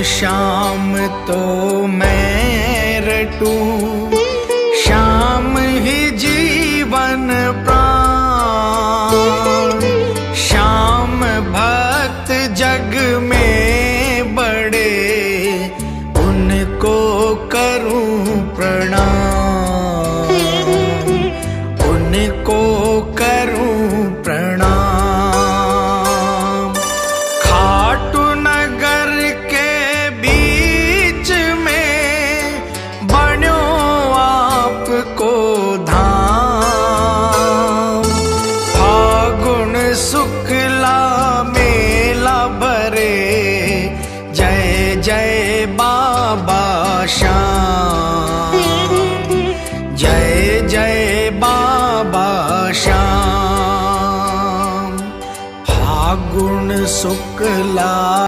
श्याम तो मैं रटूं, श्याम ही जीवन प्राण। श्याम भक्त जग में बड़े, उनको करूं प्रणाम, उनको करूं प्रणाम। खाटू नगर के बीच में बन्यो आपको धाम। फागुन शुक्ला मेला भरे, जय जय बाबा श्याम, जय जय बाबा श्याम। फागुन शुक्ला